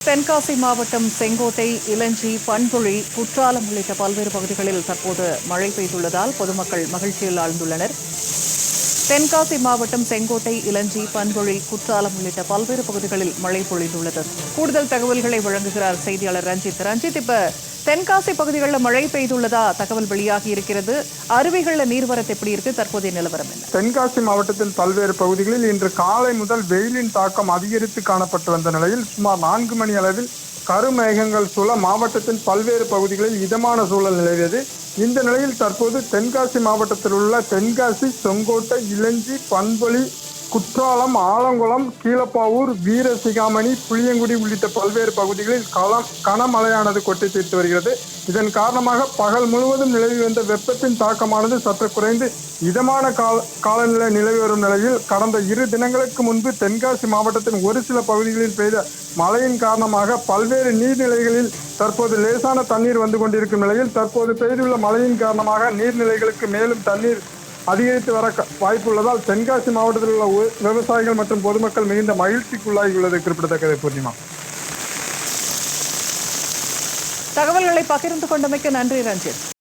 தென்காசி மாவட்டம் செங்கோட்டை, இலஞ்சி, பண்புழி, குற்றாலம் உள்ளிட்ட பல்வேறு பகுதிகளில் தற்போது மழை பெய்துள்ளதால் பொதுமக்கள் மகிழ்ச்சியில் ஆழ்ந்துள்ளனர். தென்காசி மாவட்டம் செங்கோட்டை, இலஞ்சி, பண்புழி, குற்றாலம் உள்ளிட்ட பல்வேறு பகுதிகளில் மழை பொழிந்துள்ளது. கூடுதல் தகவல்களை வழங்குகிறார் செய்தியாளர் ரஞ்சித். ரஞ்சித், இப்ப தென்காசி பகுதிகளில் மழை பெய்துள்ளதா தகவல் வெளியாகி இருக்கிறது. அருவிகளில் நீர்வரத்து எப்படி இருக்கு? தற்போதைய நிலவரம் என்ன? தென்காசி மாவட்டத்தின் பல்வேறு பகுதிகளில் இன்று காலை முதல் வெயிலின் தாக்கம் அதிகரித்து காணப்பட்டு வந்த நிலையில் சுமார் 4 மணி அளவில் கருமேகங்கள் சூழ மாவட்டத்தின் பல்வேறு பகுதிகளில் இதமான சூழல் நிலவியது. இந்த நிலையில் தற்போது தென்காசி மாவட்டத்தில் உள்ள தென்காசி, செங்கோட்டை, இலஞ்சி, பண்பொழி, குற்றாலம், ஆலங்குளம், கீழப்பாவூர், வீரசிகாமணி, புளியங்குடி உள்ளிட்ட பல்வேறு பகுதிகளில் கனமழையானது கொட்டி தீர்த்து வருகிறது. இதன் காரணமாக பகல் முழுவதும் நிலவி வந்த வெப்பத்தின் தாக்கமானது சற்று குறைந்து இதமான காலநிலை நிலவி வரும் நிலையில் கடந்த 2 தினங்களுக்கு முன்பு தென்காசி மாவட்டத்தின் ஒரு சில பகுதிகளில் பெய்த மழையின் காரணமாக பல்வேறு நீர்நிலைகளில் தற்போது லேசான தண்ணீர் வந்து கொண்டிருக்கும் நிலையில் தற்போது பெய்துள்ள மழையின் காரணமாக நீர்நிலைகளுக்கு மேலும் தண்ணீர் அதிகரித்து வர வாய்ப்புள்ளதால் தென்காசி மாவட்டத்தில் உள்ள விவசாயிகள் மற்றும் பொதுமக்கள் மிகுந்த மகிழ்ச்சிக்குள்ளாகியுள்ளது குறிப்பிடத்தக்கது. பூர்ணிமா, தகவல்களை பகிர்ந்து கொண்டமைக்கு நன்றி ரஞ்சித்.